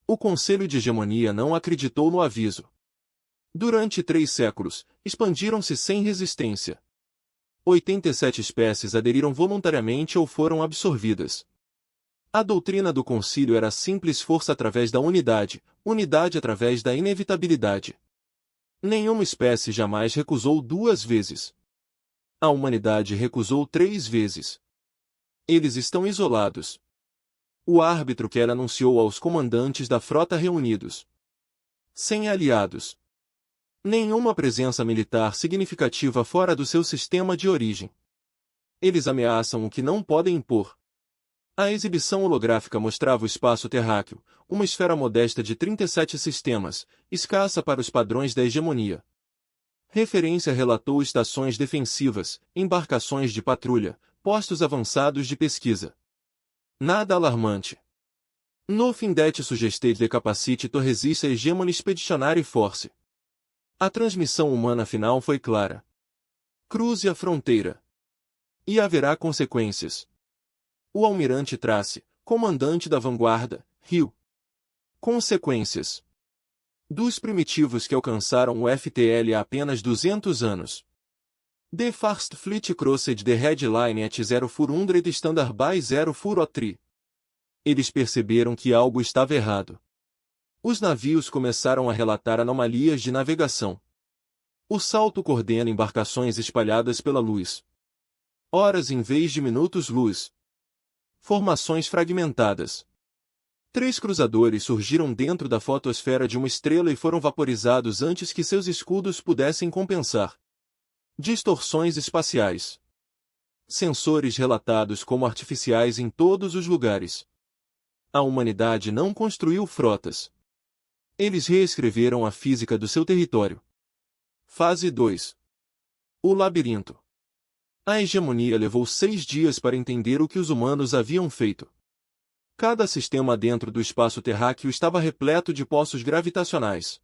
O Conselho de Hegemonia não acreditou no aviso. Durante 3 séculos, expandiram-se sem resistência. 87 espécies aderiram voluntariamente ou foram absorvidas. A doutrina do concílio era simples: força através da unidade, unidade através da inevitabilidade. Nenhuma espécie jamais recusou 2 vezes. A humanidade recusou 3 vezes. Eles estão isolados. O árbitro Kell anunciou aos comandantes da frota reunidos. Sem aliados. Nenhuma presença militar significativa fora do seu sistema de origem. Eles ameaçam o que não podem impor. A exibição holográfica mostrava o espaço terráqueo, uma esfera modesta de 37 sistemas, escassa para os padrões da hegemonia. Referência relatou estações defensivas, embarcações de patrulha, postos avançados de pesquisa. Nada alarmante. Nothing that suggested the capacity to resist a hegemony expeditionary force. A transmissão humana final foi clara. Cruze a fronteira. E haverá consequências. O almirante Trace, comandante da vanguarda, riu. Consequências. Dos primitivos que alcançaram o FTL há apenas 200 anos. The First Fleet crossed the headline at 0400 standard by 0403. Eles perceberam que algo estava errado. Os navios começaram a relatar anomalias de navegação. O salto coordena embarcações espalhadas pela luz. Horas em vez de minutos-luz. Formações fragmentadas. 3 cruzadores surgiram dentro da fotosfera de uma estrela e foram vaporizados antes que seus escudos pudessem compensar. Distorções espaciais. Sensores relatados como artificiais em todos os lugares. A humanidade não construiu frotas. Eles reescreveram a física do seu território. Fase 2. O labirinto. A hegemonia levou 6 dias para entender o que os humanos haviam feito. Cada sistema dentro do espaço terráqueo estava repleto de poços gravitacionais.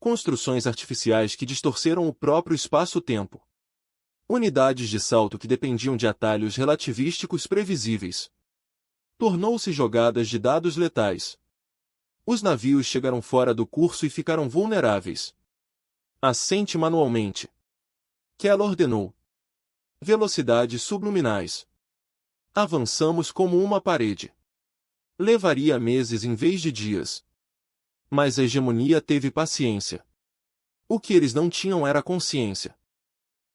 Construções artificiais que distorceram o próprio espaço-tempo. Unidades de salto que dependiam de atalhos relativísticos previsíveis. Tornou-se jogadas de dados letais. Os navios chegaram fora do curso e ficaram vulneráveis. Assente manualmente. Kell ordenou. Velocidades subluminais. Avançamos como uma parede. Levaria meses em vez de dias. Mas a hegemonia teve paciência. O que eles não tinham era consciência.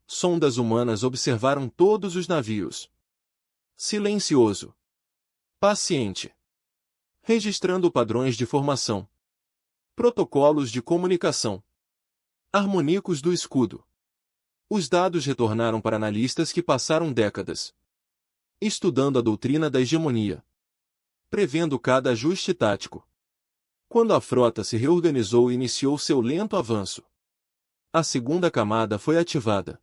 Sondas humanas observaram todos os navios. Silencioso. Paciente. Registrando padrões de formação. Protocolos de comunicação. Harmônicos do escudo. Os dados retornaram para analistas que passaram décadas estudando a doutrina da hegemonia, prevendo cada ajuste tático. Quando a frota se reorganizou e iniciou seu lento avanço, a segunda camada foi ativada.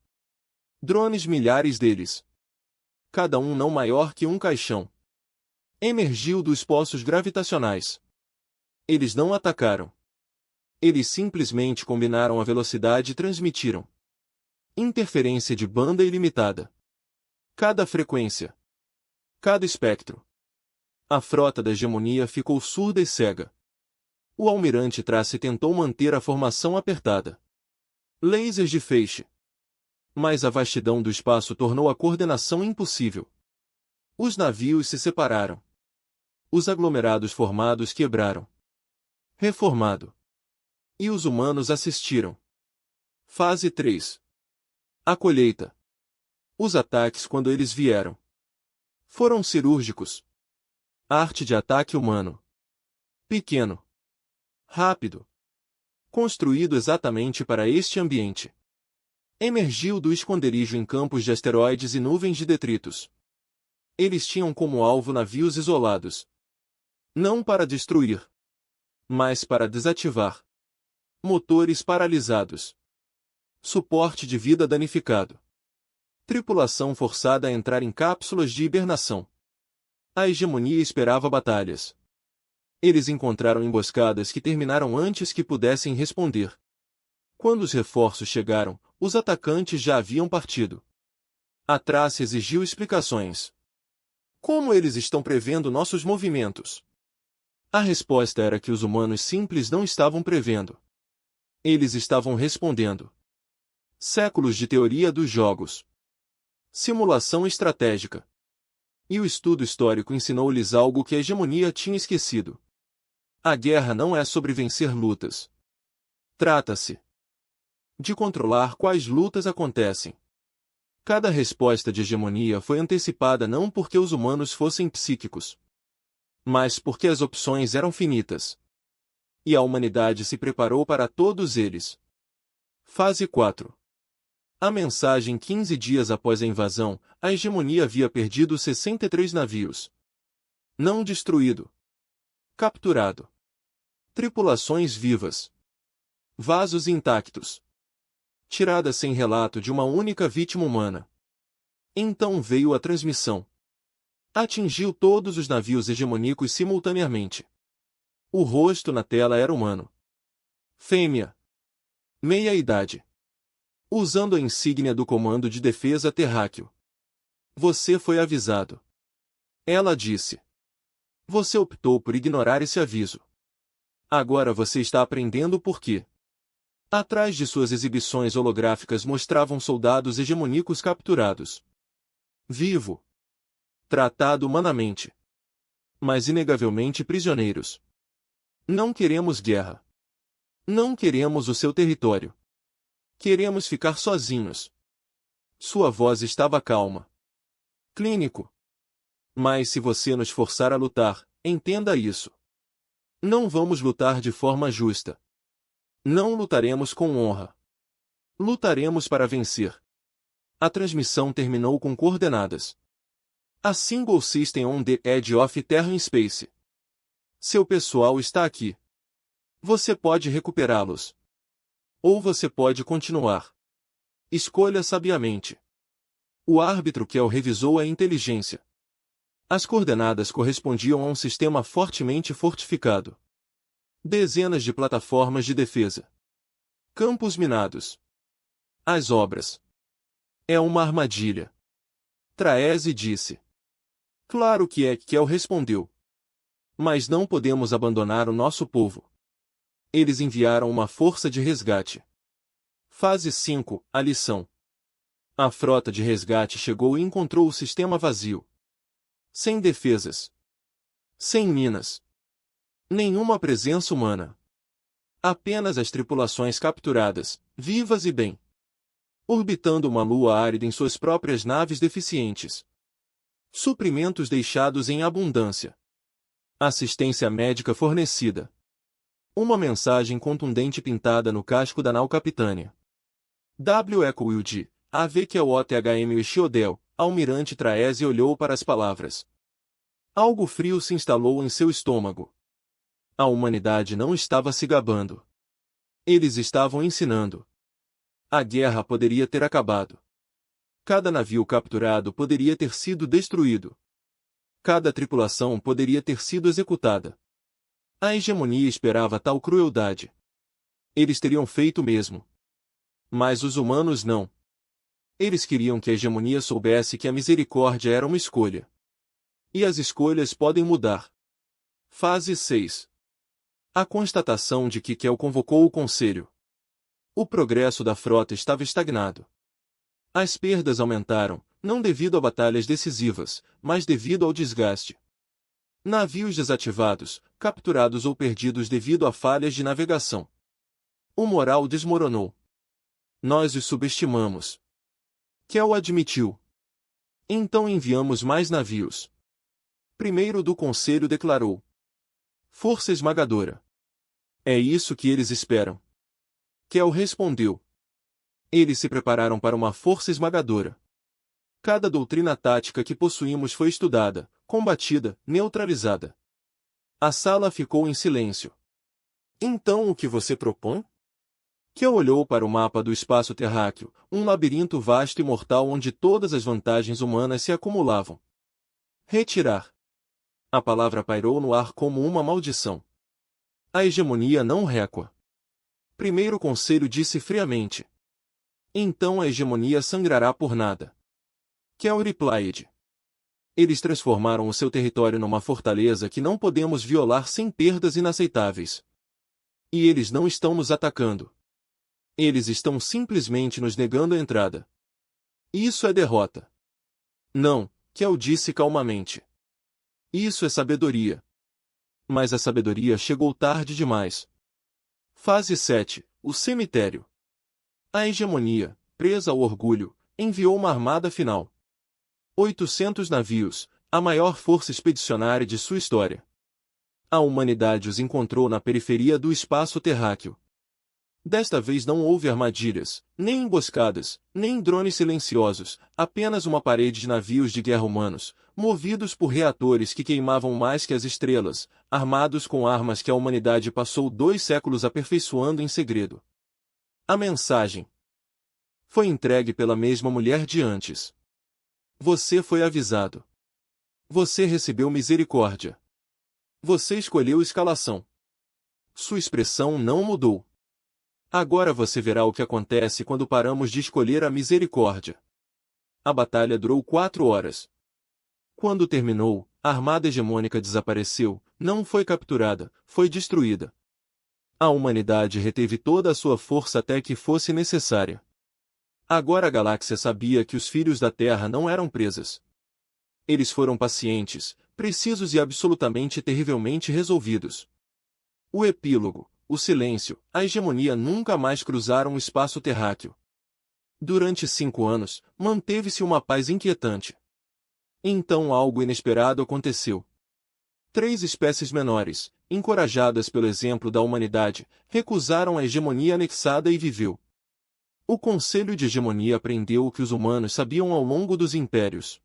Drones, milhares deles, cada um não maior que um caixão, emergiu dos poços gravitacionais. Eles não atacaram. Eles simplesmente combinaram a velocidade e transmitiram. Interferência de banda ilimitada. Cada frequência. Cada espectro. A frota da hegemonia ficou surda e cega. O almirante Trace tentou manter a formação apertada. Lasers de feixe. Mas a vastidão do espaço tornou a coordenação impossível. Os navios se separaram. Os aglomerados formados quebraram. Reformado. E os humanos assistiram. Fase 3. A colheita. Os ataques quando eles vieram foram cirúrgicos. Arte de ataque humano. Pequeno. Rápido. Construído exatamente para este ambiente. Emergiu do esconderijo em campos de asteroides e nuvens de detritos. Eles tinham como alvo navios isolados. Não para destruir, mas para desativar. Motores paralisados. Suporte de vida danificado. Tripulação forçada a entrar em cápsulas de hibernação. A hegemonia esperava batalhas. Eles encontraram emboscadas que terminaram antes que pudessem responder. Quando os reforços chegaram, os atacantes já haviam partido. A Trace exigiu explicações. Como eles estão prevendo nossos movimentos? A resposta era que os humanos simples não estavam prevendo. Eles estavam respondendo. Séculos de teoria dos jogos. Simulação estratégica. E o estudo histórico ensinou-lhes algo que a hegemonia tinha esquecido. A guerra não é sobre vencer lutas. Trata-se de controlar quais lutas acontecem. Cada resposta de hegemonia foi antecipada não porque os humanos fossem psíquicos, mas porque as opções eram finitas. E a humanidade se preparou para todos eles. Fase 4. A mensagem 15 dias após a invasão, a hegemonia havia perdido 63 navios. Não destruído. Capturado. Tripulações vivas. Vasos intactos. Tirada sem relato de uma única vítima humana. Então veio a transmissão. Atingiu todos os navios hegemônicos simultaneamente. O rosto na tela era humano. Fêmea. Meia-idade. Usando a insígnia do Comando de Defesa Terráqueo. Você foi avisado. Ela disse. Você optou por ignorar esse aviso. Agora você está aprendendo por quê. Atrás de suas exibições holográficas mostravam soldados hegemônicos capturados. Vivo. Tratado humanamente. Mas inegavelmente prisioneiros. Não queremos guerra. Não queremos o seu território. Queremos ficar sozinhos. Sua voz estava calma. Clínico. Mas se você nos forçar a lutar, entenda isso. Não vamos lutar de forma justa. Não lutaremos com honra. Lutaremos para vencer. A transmissão terminou com coordenadas. A Single System on the Edge of Terra in Space. Seu pessoal está aqui. Você pode recuperá-los. Ou você pode continuar. Escolha sabiamente. O árbitro Kel revisou a inteligência. As coordenadas correspondiam a um sistema fortemente fortificado. Dezenas de plataformas de defesa. Campos minados. As obras. É uma armadilha. Traese disse. Claro que é, Kel respondeu. Mas não podemos abandonar o nosso povo. Eles enviaram uma força de resgate. Fase 5, a lição. A frota de resgate chegou e encontrou o sistema vazio. Sem defesas. Sem minas. Nenhuma presença humana. Apenas as tripulações capturadas, vivas e bem. Orbitando uma lua árida em suas próprias naves deficientes. Suprimentos deixados em abundância. Assistência médica fornecida. Uma mensagem contundente pintada no casco da nau Capitânia. W. Eco Wilde, A.V. QOTHM Shiodel, Almirante Traese olhou para as palavras. Algo frio se instalou em seu estômago. A humanidade não estava se gabando. Eles estavam ensinando. A guerra poderia ter acabado. Cada navio capturado poderia ter sido destruído. Cada tripulação poderia ter sido executada. A hegemonia esperava tal crueldade. Eles teriam feito o mesmo. Mas os humanos não. Eles queriam que a hegemonia soubesse que a misericórdia era uma escolha. E as escolhas podem mudar. Fase 6. A constatação de que Kel convocou o conselho. O progresso da frota estava estagnado. As perdas aumentaram, não devido a batalhas decisivas, mas devido ao desgaste. Navios desativados, capturados ou perdidos devido a falhas de navegação. O moral desmoronou. Nós os subestimamos. Kel admitiu. Então enviamos mais navios. Primeiro do conselho declarou. Força esmagadora. É isso que eles esperam. Kel respondeu. Eles se prepararam para uma força esmagadora. Cada doutrina tática que possuímos foi estudada, combatida, neutralizada. A sala ficou em silêncio. Então o que você propõe? Kel olhou para o mapa do espaço terráqueo, um labirinto vasto e mortal onde todas as vantagens humanas se acumulavam. Retirar. A palavra pairou no ar como uma maldição. A hegemonia não recua. Primeiro conselho disse friamente. Então a hegemonia sangrará por nada. Kel replied. Eles transformaram o seu território numa fortaleza que não podemos violar sem perdas inaceitáveis. E eles não estão nos atacando. Eles estão simplesmente nos negando a entrada. Isso é derrota. Não, Kel disse calmamente. Isso é sabedoria. Mas a sabedoria chegou tarde demais. Fase 7. O cemitério. A hegemonia, presa ao orgulho, enviou uma armada final. 800 navios, a maior força expedicionária de sua história. A humanidade os encontrou na periferia do espaço terráqueo. Desta vez não houve armadilhas, nem emboscadas, nem drones silenciosos, apenas uma parede de navios de guerra humanos, movidos por reatores que queimavam mais que as estrelas, armados com armas que a humanidade passou 2 séculos aperfeiçoando em segredo. A mensagem foi entregue pela mesma mulher de antes. Você foi avisado. Você recebeu misericórdia. Você escolheu escalação. Sua expressão não mudou. Agora você verá o que acontece quando paramos de escolher a misericórdia. A batalha durou 4 horas. Quando terminou, a armada hegemônica desapareceu, não foi capturada, foi destruída. A humanidade reteve toda a sua força até que fosse necessária. Agora a galáxia sabia que os filhos da Terra não eram presas. Eles foram pacientes, precisos e absolutamente terrivelmente resolvidos. O epílogo, o silêncio, a hegemonia nunca mais cruzaram o espaço terráqueo. Durante 5 anos, manteve-se uma paz inquietante. Então algo inesperado aconteceu. 3 espécies menores, encorajadas pelo exemplo da humanidade, recusaram a hegemonia anexada e viveu. O Conselho de Hegemonia aprendeu o que os humanos sabiam ao longo dos impérios.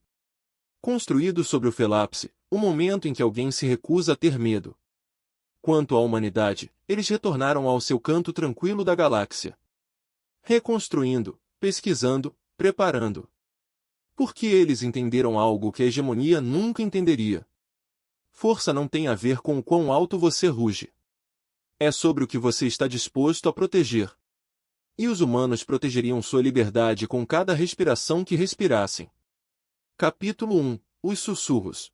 Construído sobre o felapse, o momento em que alguém se recusa a ter medo. Quanto à humanidade, eles retornaram ao seu canto tranquilo da galáxia. Reconstruindo, pesquisando, preparando. Porque eles entenderam algo que a hegemonia nunca entenderia. Força não tem a ver com o quão alto você ruge. É sobre o que você está disposto a proteger. E os humanos protegeriam sua liberdade com cada respiração que respirassem. Capítulo 1. Os sussurros.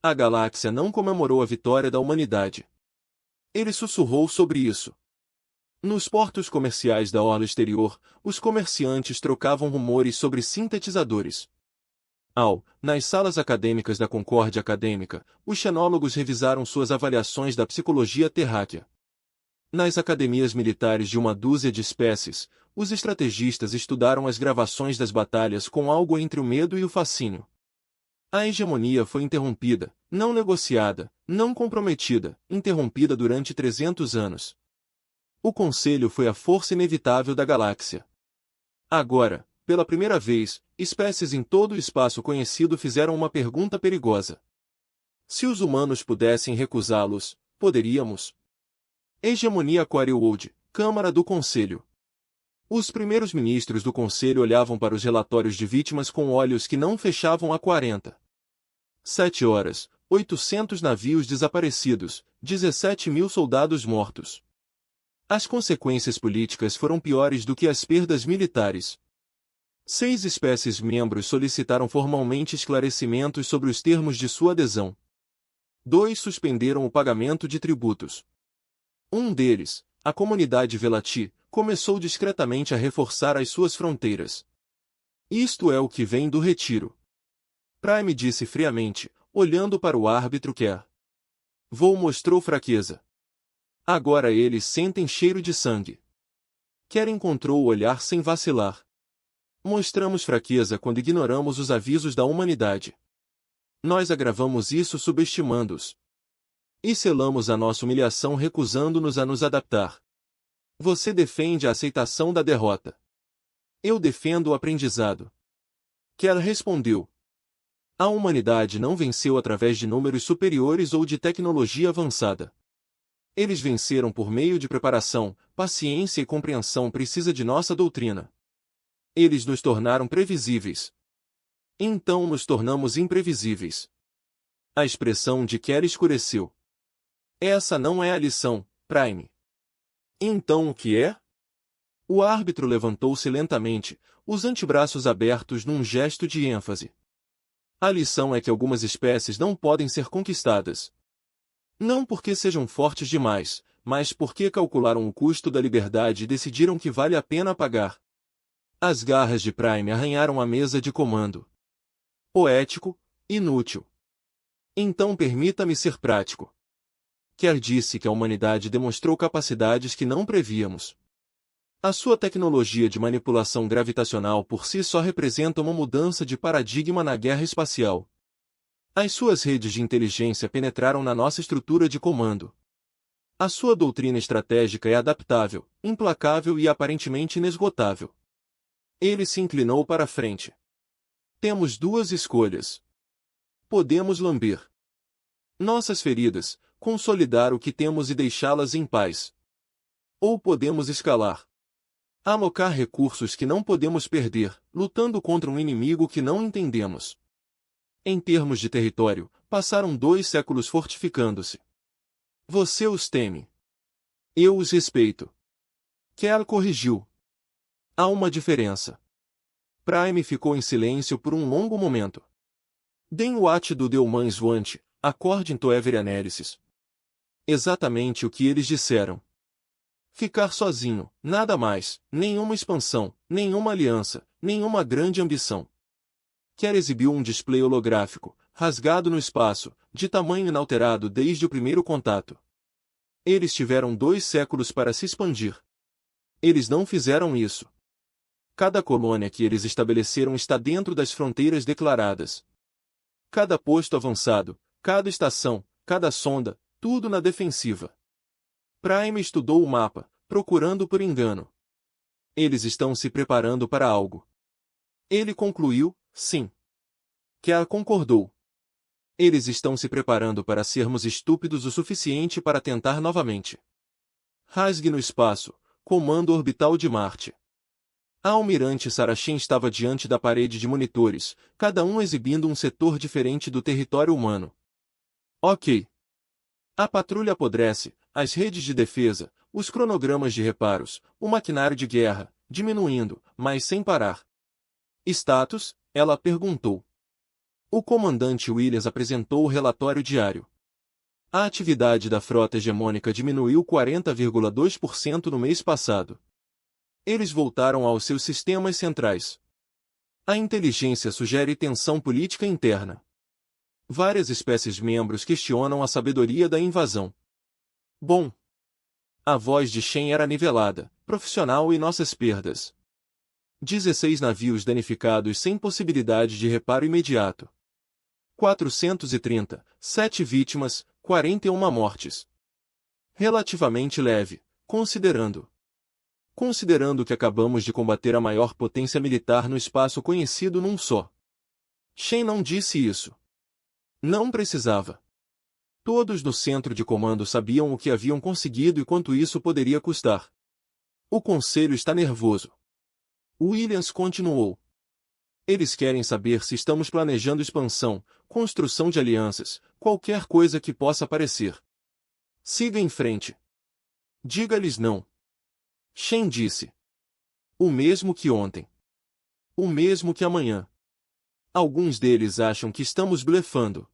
A galáxia não comemorou a vitória da humanidade. Ele sussurrou sobre isso. Nos portos comerciais da orla exterior, os comerciantes trocavam rumores sobre sintetizadores. Nas salas acadêmicas da Concórdia Acadêmica, os xenólogos revisaram suas avaliações da psicologia terráquea. Nas academias militares de uma dúzia de espécies, os estrategistas estudaram as gravações das batalhas com algo entre o medo e o fascínio. A hegemonia foi interrompida, não negociada, não comprometida, interrompida durante 300 anos. O Conselho foi a força inevitável da galáxia. Agora, pela primeira vez, espécies em todo o espaço conhecido fizeram uma pergunta perigosa. Se os humanos pudessem recusá-los, poderíamos? Hegemonia Quarrywood, Câmara do Conselho. Os primeiros ministros do Conselho olhavam para os relatórios de vítimas com olhos que não fechavam a 7 horas, 800 navios desaparecidos, 17.000 soldados mortos. As consequências políticas foram piores do que as perdas militares. 6 espécies membros solicitaram formalmente esclarecimentos sobre os termos de sua adesão. 2 suspenderam o pagamento de tributos. Um deles, a comunidade Velati, começou discretamente a reforçar as suas fronteiras. Isto é o que vem do retiro. Prime disse friamente, olhando para o árbitro Kerr. Vou mostrou fraqueza. Agora eles sentem cheiro de sangue. Kerr encontrou o olhar sem vacilar. Mostramos fraqueza quando ignoramos os avisos da humanidade. Nós agravamos isso subestimando-os. E selamos a nossa humilhação recusando-nos a nos adaptar. Você defende a aceitação da derrota. Eu defendo o aprendizado. Kerr respondeu. A humanidade não venceu através de números superiores ou de tecnologia avançada. Eles venceram por meio de preparação, paciência e compreensão precisa de nossa doutrina. Eles nos tornaram previsíveis. Então nos tornamos imprevisíveis. A expressão de Kerr escureceu. Essa não é a lição, Prime. Então o que é? O árbitro levantou-se lentamente, os antebraços abertos num gesto de ênfase. A lição é que algumas espécies não podem ser conquistadas. Não porque sejam fortes demais, mas porque calcularam o custo da liberdade e decidiram que vale a pena pagar. As garras de Prime arranharam a mesa de comando. Poético, inútil. Então permita-me ser prático. Kerr disse que a humanidade demonstrou capacidades que não prevíamos. A sua tecnologia de manipulação gravitacional por si só representa uma mudança de paradigma na guerra espacial. As suas redes de inteligência penetraram na nossa estrutura de comando. A sua doutrina estratégica é adaptável, implacável e aparentemente inesgotável. Ele se inclinou para a frente. Temos duas escolhas. Podemos lamber nossas feridas, consolidar o que temos e deixá-las em paz. Ou podemos escalar. Alocar recursos que não podemos perder, lutando contra um inimigo que não entendemos. Em termos de território, passaram 2 séculos fortificando-se. Você os teme. Eu os respeito. Kerr corrigiu. Há uma diferença. Prime ficou em silêncio por um longo momento. Den wat do deu mães want, according to every analysis. Exatamente o que eles disseram. Ficar sozinho, nada mais, nenhuma expansão, nenhuma aliança, nenhuma grande ambição. Kerr exibiu um display holográfico, rasgado no espaço, de tamanho inalterado desde o primeiro contato. Eles tiveram 2 séculos para se expandir. Eles não fizeram isso. Cada colônia que eles estabeleceram está dentro das fronteiras declaradas. Cada posto avançado, cada estação, cada sonda, tudo na defensiva. Prime estudou o mapa, procurando por engano. Eles estão se preparando para algo. Ele concluiu, sim. Kerr concordou. Eles estão se preparando para sermos estúpidos o suficiente para tentar novamente. Rasgue no espaço, comando orbital de Marte. A almirante Saracen estava diante da parede de monitores, cada um exibindo um setor diferente do território humano. Ok. A patrulha apodrece, as redes de defesa, os cronogramas de reparos, o maquinário de guerra, diminuindo, mas sem parar. Status? Ela perguntou. O comandante Williams apresentou o relatório diário. A atividade da frota hegemônica diminuiu 40,2% no mês passado. Eles voltaram aos seus sistemas centrais. A inteligência sugere tensão política interna. Várias espécies membros questionam a sabedoria da invasão. Bom. A voz de Shen era nivelada, profissional e nossas perdas. 16 navios danificados sem possibilidade de reparo imediato. 430, 7 vítimas, 41 mortes. Relativamente leve, considerando que acabamos de combater a maior potência militar no espaço conhecido num só. Shen não disse isso. Não precisava. Todos no centro de comando sabiam o que haviam conseguido e quanto isso poderia custar. O conselho está nervoso. Williams continuou. Eles querem saber se estamos planejando expansão, construção de alianças, qualquer coisa que possa aparecer. Siga em frente. Diga-lhes não. Shen disse. O mesmo que ontem. O mesmo que amanhã. Alguns deles acham que estamos blefando.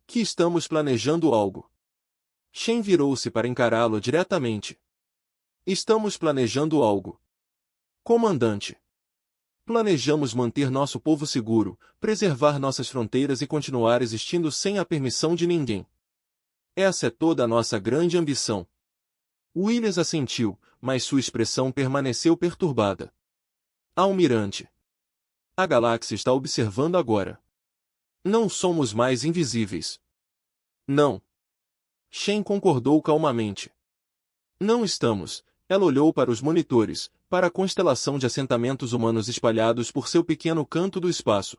Que estamos planejando algo. Shen virou-se para encará-lo diretamente. Estamos planejando algo. Comandante. Planejamos manter nosso povo seguro, preservar nossas fronteiras e continuar existindo sem a permissão de ninguém. Essa é toda a nossa grande ambição. Williams assentiu, mas sua expressão permaneceu perturbada. Almirante. A galáxia está observando agora. Não somos mais invisíveis. Não. Shen concordou calmamente. Não estamos. Ela olhou para os monitores, para a constelação de assentamentos humanos espalhados por seu pequeno canto do espaço.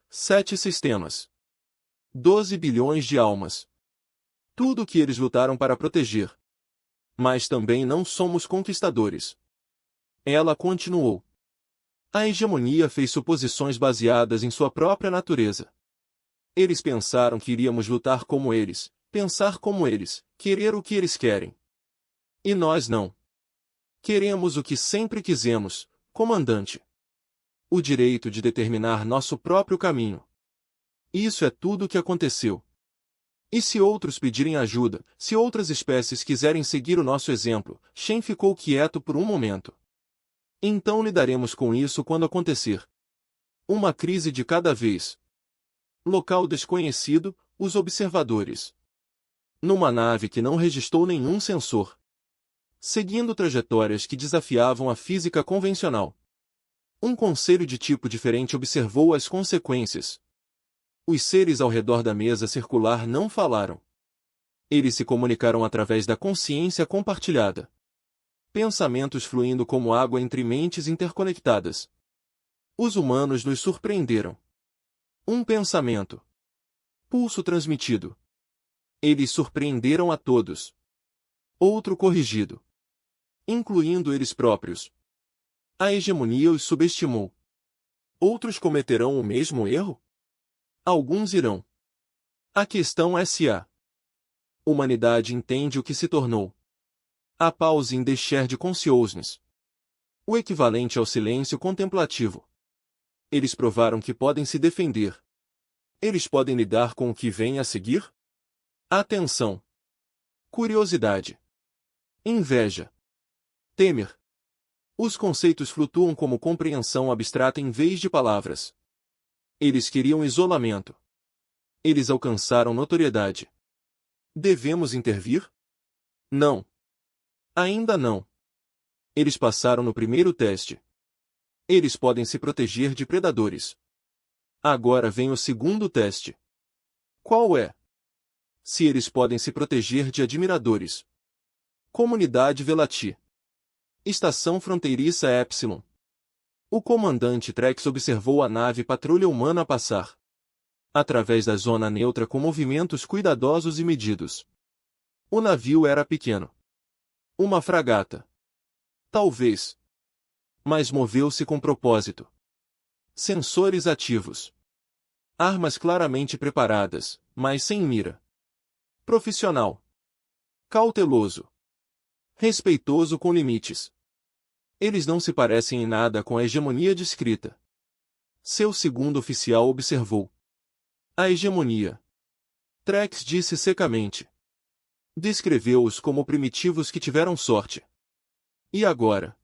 7 sistemas. 12 bilhões de almas. Tudo o que eles lutaram para proteger. Mas também não somos conquistadores. Ela continuou. A hegemonia fez suposições baseadas em sua própria natureza. Eles pensaram que iríamos lutar como eles, pensar como eles, querer o que eles querem. E nós não. Queremos o que sempre quisemos, comandante. O direito de determinar nosso próprio caminho. Isso é tudo o que aconteceu. E se outros pedirem ajuda, se outras espécies quiserem seguir o nosso exemplo, Shen ficou quieto por um momento. Então lidaremos com isso quando acontecer. Uma crise de cada vez. Local desconhecido, os observadores. Numa nave que não registrou nenhum sensor. Seguindo trajetórias que desafiavam a física convencional. Um conselho de tipo diferente observou as consequências. Os seres ao redor da mesa circular não falaram. Eles se comunicaram através da consciência compartilhada. Pensamentos fluindo como água entre mentes interconectadas. Os humanos nos surpreenderam. Um pensamento. Pulso transmitido. Eles surpreenderam a todos. Outro corrigido. Incluindo eles próprios. A hegemonia os subestimou. Outros cometerão o mesmo erro? Alguns irão. A questão é se a humanidade entende o que se tornou. A pause in the shared consciousness. O equivalente ao silêncio contemplativo. Eles provaram que podem se defender. Eles podem lidar com o que vem a seguir? Atenção. Curiosidade. Inveja. Temer. Os conceitos flutuam como compreensão abstrata em vez de palavras. Eles queriam isolamento. Eles alcançaram notoriedade. Devemos intervir? Não. Ainda não. Eles passaram no primeiro teste. Eles podem se proteger de predadores. Agora vem o segundo teste. Qual é? Se eles podem se proteger de admiradores. Comunidade Velati. Estação fronteiriça Epsilon. O comandante Trex observou a nave patrulha humana passar. Através da zona neutra com movimentos cuidadosos e medidos. O navio era pequeno. Uma fragata. Talvez. Mas moveu-se com propósito. Sensores ativos. Armas claramente preparadas, mas sem mira. Profissional. Cauteloso. Respeitoso com limites. Eles não se parecem em nada com a hegemonia descrita. Seu segundo oficial observou. A hegemonia. Trex disse secamente. Descreveu-os como primitivos que tiveram sorte. E agora?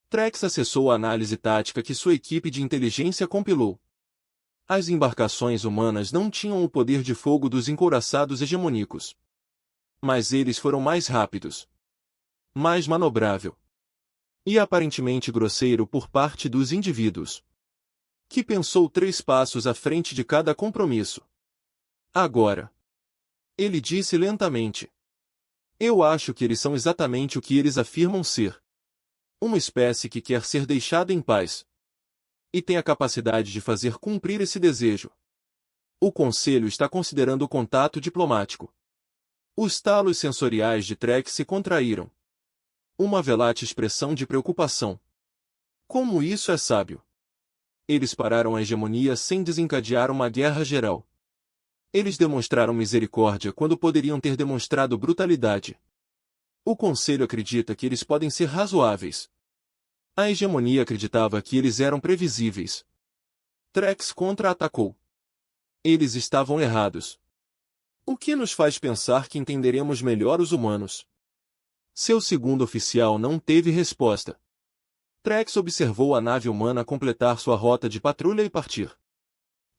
Trex acessou a análise tática que sua equipe de inteligência compilou. As embarcações humanas não tinham o poder de fogo dos encouraçados hegemônicos. Mas eles foram mais rápidos. Mais manobrável. E aparentemente grosseiro por parte dos indivíduos. Que pensou 3 passos à frente de cada compromisso. Agora. Ele disse lentamente. Eu acho que eles são exatamente o que eles afirmam ser. Uma espécie que quer ser deixada em paz. E tem a capacidade de fazer cumprir esse desejo. O Conselho está considerando o contato diplomático. Os talos sensoriais de Trex se contraíram. Uma velate expressão de preocupação. Como isso é sábio? Eles pararam a hegemonia sem desencadear uma guerra geral. Eles demonstraram misericórdia quando poderiam ter demonstrado brutalidade. O Conselho acredita que eles podem ser razoáveis. A hegemonia acreditava que eles eram previsíveis. Trex contra-atacou. Eles estavam errados. O que nos faz pensar que entenderemos melhor os humanos? Seu segundo oficial não teve resposta. Trex observou a nave humana completar sua rota de patrulha e partir.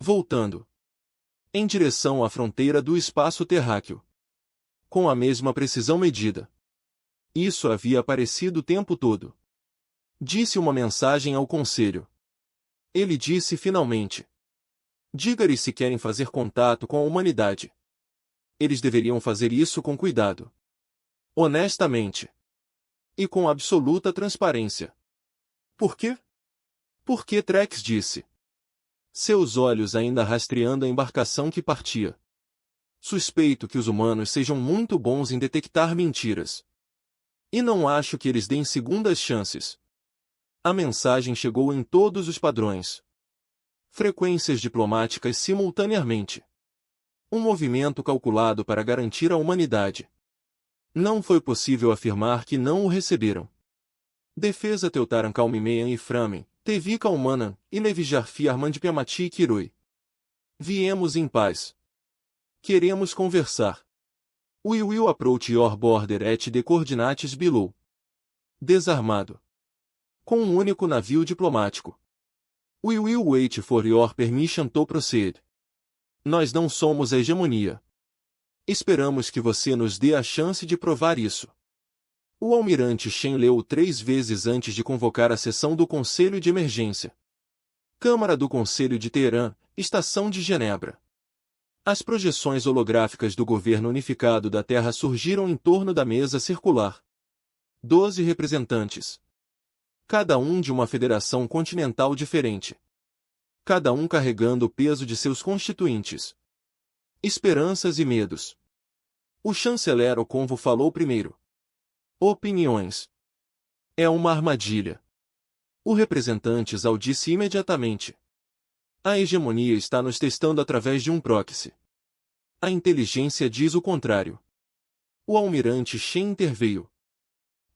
Voltando. Em direção à fronteira do espaço terráqueo. Com a mesma precisão medida. Isso havia aparecido o tempo todo. Disse uma mensagem ao Conselho. Ele disse finalmente. Diga-lhes se querem fazer contato com a humanidade. Eles deveriam fazer isso com cuidado. Honestamente. E com absoluta transparência. Por quê? Porque Trex disse. Seus olhos ainda rastreando a embarcação que partia. Suspeito que os humanos sejam muito bons em detectar mentiras. E não acho que eles deem segundas chances. A mensagem chegou em todos os padrões. Frequências diplomáticas simultaneamente. Um movimento calculado para garantir a humanidade. Não foi possível afirmar que não o receberam. Defesa Teutaran Calmimean e Framen, Tevika Humanan, Ilevijarfi Armandpiamati Kiroi. Viemos em paz. Queremos conversar. We will approach your border at the coordinates below. Desarmado. Com um único navio diplomático. We will wait for your permission to proceed. Nós não somos a hegemonia. Esperamos que você nos dê a chance de provar isso. O almirante Shen leu 3 vezes antes de convocar a sessão do Conselho de Emergência. Câmara do Conselho de Teherã, Estação de Genebra. As projeções holográficas do governo unificado da Terra surgiram em torno da mesa circular. 12 representantes. Cada um de uma federação continental diferente. Cada um carregando o peso de seus constituintes. Esperanças e medos. O chanceler Okonvo falou primeiro. Opiniões. É uma armadilha. O representante Zhao disse imediatamente. A hegemonia está nos testando através de um proxy. A inteligência diz o contrário. O almirante Shen interveio.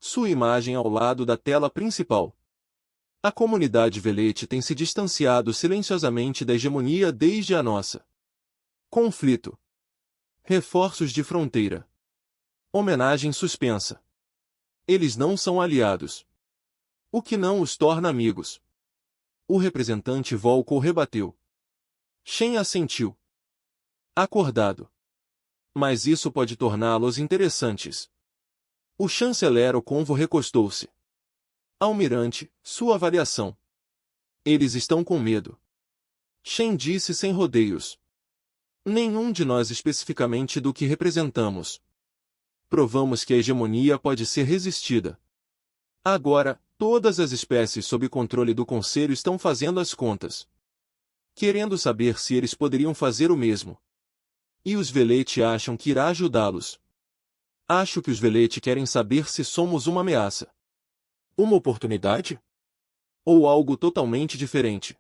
Sua imagem ao lado da tela principal. A comunidade velete tem se distanciado silenciosamente da hegemonia desde a nossa. Conflito. Reforços de fronteira. Homenagem suspensa. Eles não são aliados. O que não os torna amigos. O representante Volko rebateu. Shen assentiu. Acordado. Mas isso pode torná-los interessantes. O chanceler Okonvo recostou-se. Almirante, sua avaliação. Eles estão com medo. Shen disse sem rodeios. Nenhum de nós especificamente do que representamos. Provamos que a hegemonia pode ser resistida. Agora, todas as espécies sob controle do Conselho estão fazendo as contas. Querendo saber se eles poderiam fazer o mesmo. E os Velete acham que irá ajudá-los. Acho que os Velete querem saber se somos uma ameaça. Uma oportunidade? Ou algo totalmente diferente?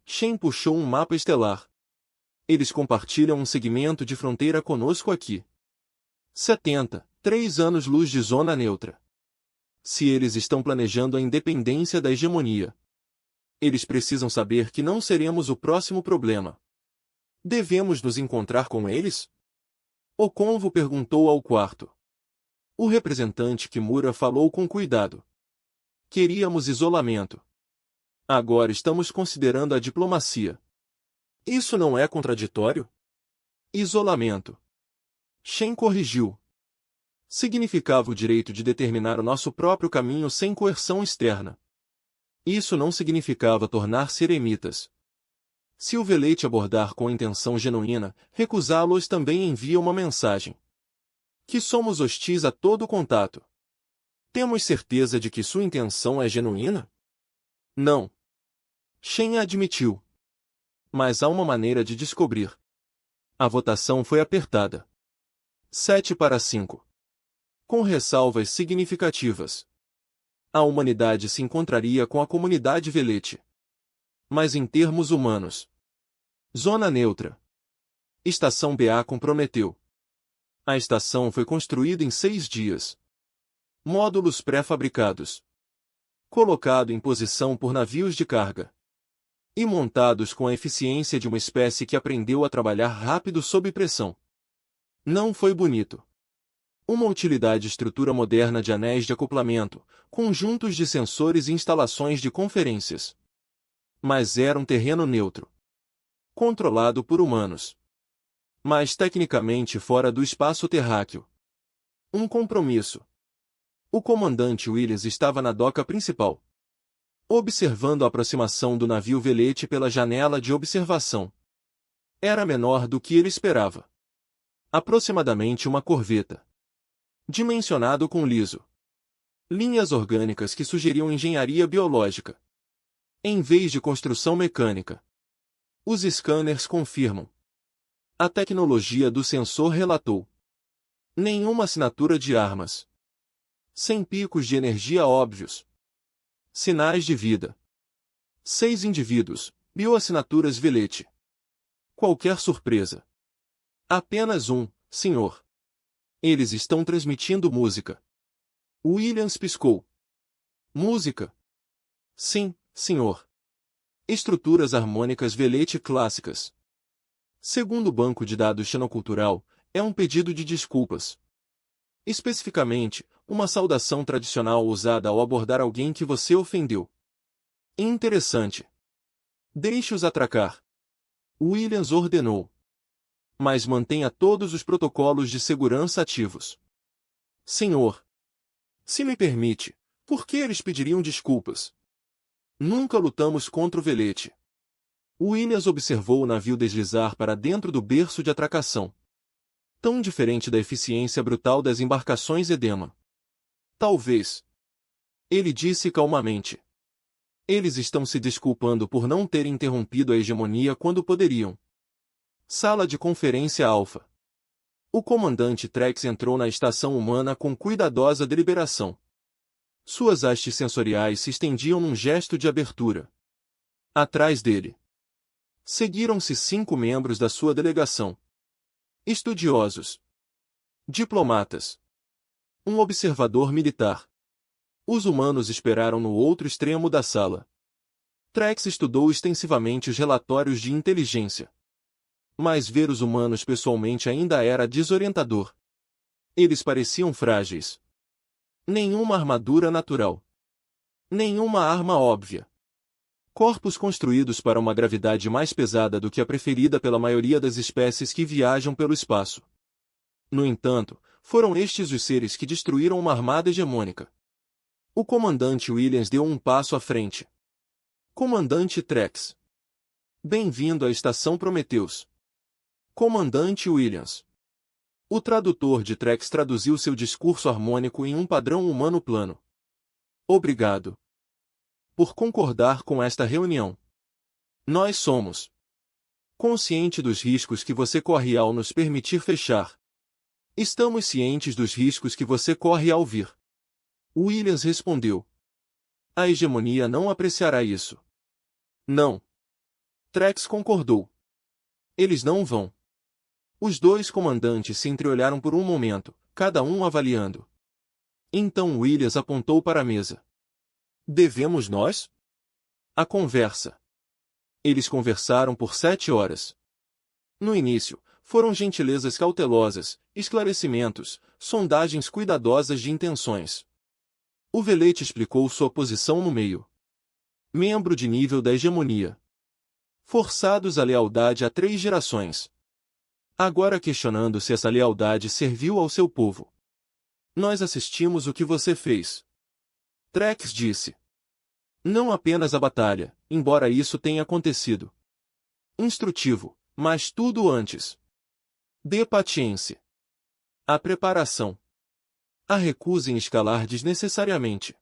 Shen puxou um mapa estelar. Eles compartilham um segmento de fronteira conosco aqui. 3 anos-luz de zona neutra. Se eles estão planejando a independência da hegemonia, eles precisam saber que não seremos o próximo problema. Devemos nos encontrar com eles? Okonvo perguntou ao quarto. O representante Kimura falou com cuidado. Queríamos isolamento. Agora estamos considerando a diplomacia. Isso não é contraditório? Isolamento. Shen corrigiu. Significava o direito de determinar o nosso próprio caminho sem coerção externa. Isso não significava tornar-se eremitas. Se o velete abordar com intenção genuína, recusá-los também envia uma mensagem. Que somos hostis a todo contato. Temos certeza de que sua intenção é genuína? Não. Shen admitiu. Mas há uma maneira de descobrir. A votação foi apertada. 7-5. Com ressalvas significativas. A humanidade se encontraria com a comunidade velete. Mas em termos humanos. Zona neutra. Estação BA comprometeu. A estação foi construída em 6 dias. Módulos pré-fabricados. Colocado em posição por navios de carga. E montados com a eficiência de uma espécie que aprendeu a trabalhar rápido sob pressão. Não foi bonito. Uma utilidade estrutura moderna de anéis de acoplamento, conjuntos de sensores e instalações de conferências. Mas era um terreno neutro. Controlado por humanos. Mas tecnicamente fora do espaço terráqueo. Um compromisso. O comandante Williams estava na doca principal. Observando a aproximação do navio velete pela janela de observação. Era menor do que ele esperava. Aproximadamente uma corveta. Dimensionado com liso. Linhas orgânicas que sugeriam engenharia biológica. Em vez de construção mecânica. Os scanners confirmam. A tecnologia do sensor relatou. Nenhuma assinatura de armas. Sem picos de energia óbvios. Sinais de vida. 6 indivíduos, bioassinaturas velete. Qualquer surpresa. Apenas um, senhor. Eles estão transmitindo música. Williams piscou. Música? Sim, senhor. Estruturas harmônicas Velete clássicas. Segundo o banco de dados xenocultural, é um pedido de desculpas. Especificamente, uma saudação tradicional usada ao abordar alguém que você ofendeu. Interessante. Deixe-os atracar. Williams ordenou. Mas mantenha todos os protocolos de segurança ativos. Senhor. Se me permite, por que eles pediriam desculpas? Nunca lutamos contra o velete. Williams observou o navio deslizar para dentro do berço de atracação. Tão diferente da eficiência brutal das embarcações Edema. Talvez. Ele disse calmamente. Eles estão se desculpando por não terem interrompido a hegemonia quando poderiam. Sala de conferência Alfa. O comandante Trex entrou na estação humana com cuidadosa deliberação. Suas hastes sensoriais se estendiam num gesto de abertura. Atrás dele seguiram-se 5 membros da sua delegação. Estudiosos. Diplomatas. Um observador militar. Os humanos esperaram no outro extremo da sala. Trex estudou extensivamente os relatórios de inteligência. Mas ver os humanos pessoalmente ainda era desorientador. Eles pareciam frágeis. Nenhuma armadura natural. Nenhuma arma óbvia. Corpos construídos para uma gravidade mais pesada do que a preferida pela maioria das espécies que viajam pelo espaço. No entanto, foram estes os seres que destruíram uma armada hegemônica. O comandante Williams deu um passo à frente. Comandante Trex. Bem-vindo à Estação Prometheus. Comandante Williams. O tradutor de Trex traduziu seu discurso harmônico em um padrão humano plano. Obrigado por concordar com esta reunião. Nós somos conscientes dos riscos que você corre ao nos permitir fechar. Estamos cientes dos riscos que você corre ao vir. Williams respondeu. A hegemonia não apreciará isso. Não. Trex concordou. Eles não vão. Os 2 comandantes se entreolharam por um momento, cada um avaliando. Então Williams apontou para a mesa. Devemos nós? A conversa. Eles conversaram por 7 horas. No início, foram gentilezas cautelosas, esclarecimentos, sondagens cuidadosas de intenções. O velete explicou sua posição no meio. Membro de nível da hegemonia. Forçados à lealdade há 3 gerações. Agora questionando se essa lealdade serviu ao seu povo. Nós assistimos o que você fez. Trex disse. Não apenas a batalha, embora isso tenha acontecido. Instrutivo, mas tudo antes. Dê paciência. A preparação. A recusa em escalar desnecessariamente.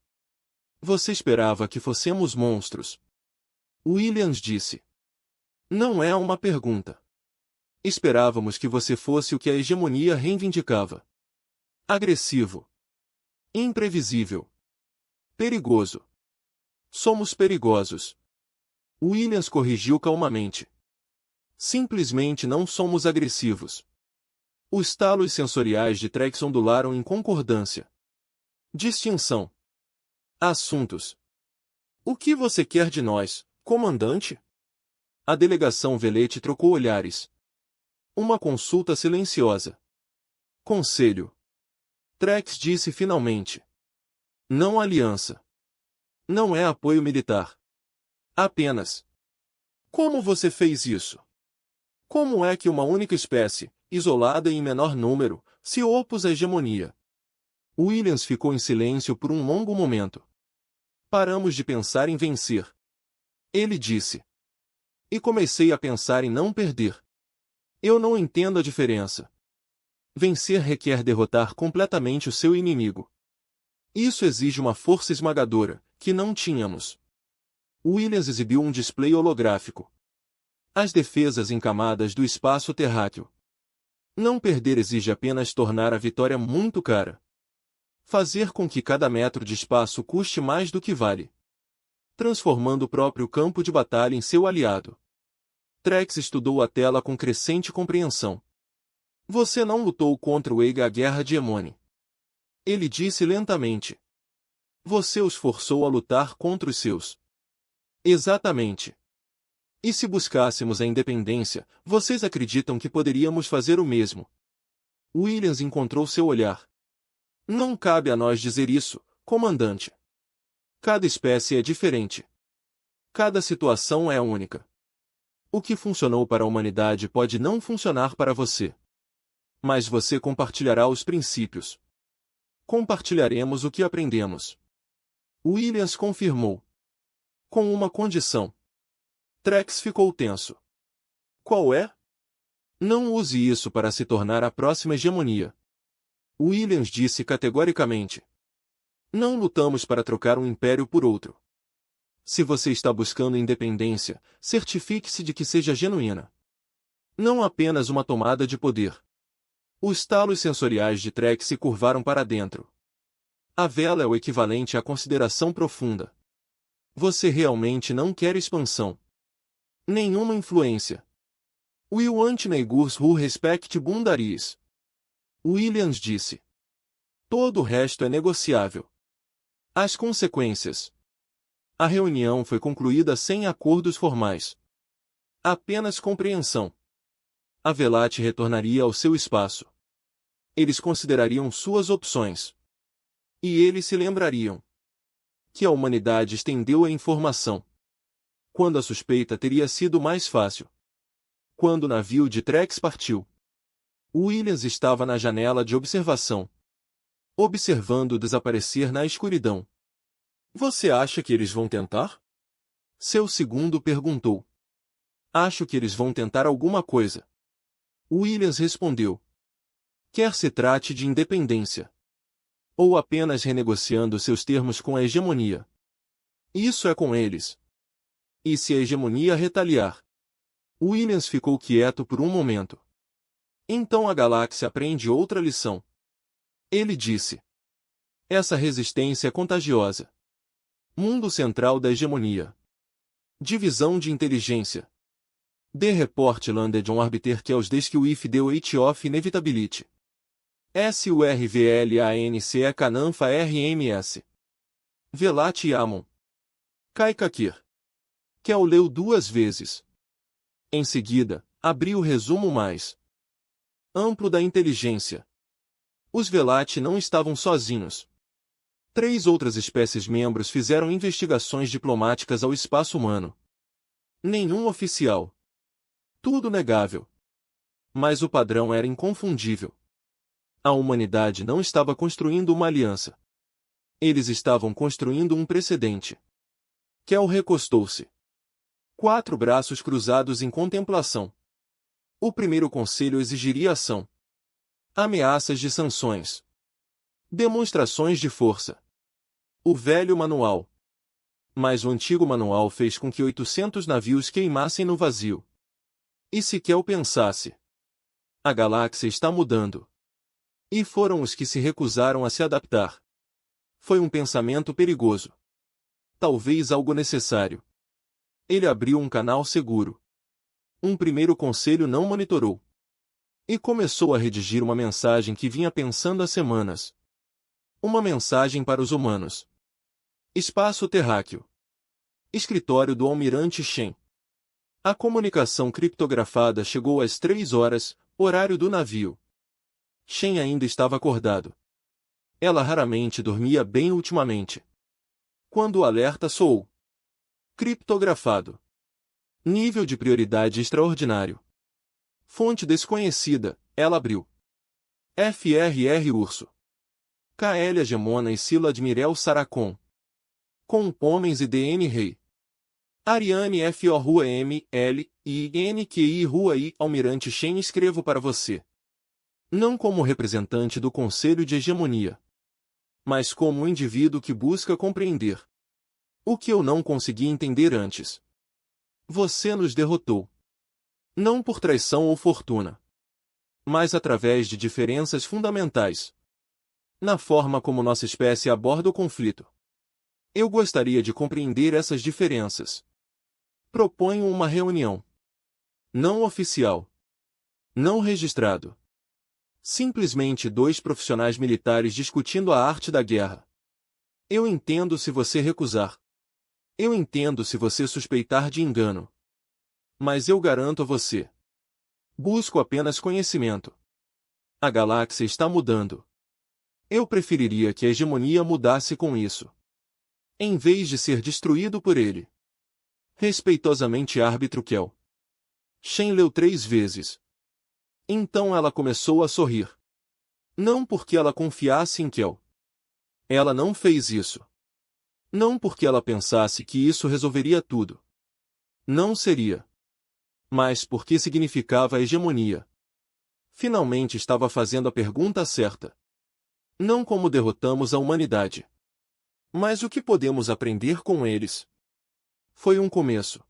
Você esperava que fossemos monstros. Williams disse. Não é uma pergunta. Esperávamos que você fosse o que a hegemonia reivindicava. Agressivo. Imprevisível. Perigoso. Somos perigosos. Williams corrigiu calmamente. Simplesmente não somos agressivos. Os talos sensoriais de Trex ondularam em concordância. Distinção. Assuntos. O que você quer de nós, comandante? A delegação Velete trocou olhares. Uma consulta silenciosa. Conselho. Trex disse finalmente. Não aliança. Não é apoio militar. Apenas. Como você fez isso? Como é que uma única espécie, isolada e em menor número, se opôs à hegemonia? Williams ficou em silêncio por um longo momento. Paramos de pensar em vencer. Ele disse. E comecei a pensar em não perder. Eu não entendo a diferença. Vencer requer derrotar completamente o seu inimigo. Isso exige uma força esmagadora, que não tínhamos. Williams exibiu um display holográfico. As defesas em camadas do espaço terráqueo. Não perder exige apenas tornar a vitória muito cara. Fazer com que cada metro de espaço custe mais do que vale. Transformando o próprio campo de batalha em seu aliado. Trex estudou a tela com crescente compreensão. Você não lutou contra o Eiga a guerra de Emone. Ele disse lentamente. Você os forçou a lutar contra os seus. Exatamente. E se buscássemos a independência, vocês acreditam que poderíamos fazer o mesmo? Williams encontrou seu olhar. Não cabe a nós dizer isso, comandante. Cada espécie é diferente. Cada situação é única. O que funcionou para a humanidade pode não funcionar para você. Mas você compartilhará os princípios. Compartilharemos o que aprendemos. Williams confirmou. Com uma condição. Trex ficou tenso. Qual é? Não use isso para se tornar a próxima hegemonia. Williams disse categoricamente. Não lutamos para trocar um império por outro. Se você está buscando independência, certifique-se de que seja genuína. Não apenas uma tomada de poder. Os talos sensoriais de Trex se curvaram para dentro. A vela é o equivalente à consideração profunda. Você realmente não quer expansão. Nenhuma influência. We want neighbors who respect boundaries. Williams disse. Todo o resto é negociável. As consequências. A reunião foi concluída sem acordos formais. Apenas compreensão. A Velat retornaria ao seu espaço. Eles considerariam suas opções. E eles se lembrariam que a humanidade estendeu a informação. Quando a suspeita teria sido mais fácil. Quando o navio de Trex partiu. Williams estava na janela de observação. Observando desaparecer na escuridão. Você acha que eles vão tentar? Seu segundo perguntou. Acho que eles vão tentar alguma coisa. Williams respondeu. Quer se trate de independência. Ou apenas renegociando seus termos com a hegemonia. Isso é com eles. E se a hegemonia retaliar? Williams ficou quieto por um momento. Então a galáxia aprende outra lição. Ele disse. Essa resistência é contagiosa. Mundo central da hegemonia. Divisão de inteligência. The report landed on orbiter kills desk with the weight of inevitability. SURVLANCE Cananfa RMS. Velat Yaman. Kai Kakir. Kel leu 2 vezes. Em seguida, abriu o resumo mais amplo da inteligência. Os Velat não estavam sozinhos. 3 outras espécies membros fizeram investigações diplomáticas ao espaço humano. Nenhum oficial. Tudo negável. Mas o padrão era inconfundível. A humanidade não estava construindo uma aliança. Eles estavam construindo um precedente. Kel recostou-se. 4 braços cruzados em contemplação. O primeiro conselho exigiria ação. Ameaças de sanções. Demonstrações de força. O velho manual. Mas o antigo manual fez com que 800 navios queimassem no vazio. E se Kel pensasse? A galáxia está mudando. E foram os que se recusaram a se adaptar. Foi um pensamento perigoso. Talvez algo necessário. Ele abriu um canal seguro. Um primeiro conselho não monitorou. E começou a redigir uma mensagem que vinha pensando há semanas. Uma mensagem para os humanos. Espaço terráqueo. Escritório do Almirante Shen. A comunicação criptografada chegou às 3 horas, horário do navio. Shen ainda estava acordado. Ela raramente dormia bem ultimamente. Quando o alerta soou. Criptografado. Nível de prioridade extraordinário. Fonte desconhecida, ela abriu. FRR Urso. KL Gemona e Sila Admirel Saracon. Com homens e DN Rei. Ariane FO Rua M, L, I, NQI Rua I, Almirante Shen, escrevo para você. Não como representante do Conselho de Hegemonia. Mas como um indivíduo que busca compreender. O que eu não consegui entender antes. Você nos derrotou. Não por traição ou fortuna. Mas através de diferenças fundamentais. Na forma como nossa espécie aborda o conflito. Eu gostaria de compreender essas diferenças. Proponho uma reunião. Não oficial. Não registrado. Simplesmente 2 profissionais militares discutindo a arte da guerra. Eu entendo se você recusar. Eu entendo se você suspeitar de engano. Mas eu garanto a você. Busco apenas conhecimento. A galáxia está mudando. Eu preferiria que a hegemonia mudasse com isso, em vez de ser destruído por ele. Respeitosamente árbitro Kel. Shen leu 3 vezes. Então ela começou a sorrir. Não porque ela confiasse em Kel. Ela não fez isso. Não porque ela pensasse que isso resolveria tudo. Não seria. Mas porque significava hegemonia. Finalmente estava fazendo a pergunta certa. Não como derrotamos a humanidade. Mas o que podemos aprender com eles? Foi um começo.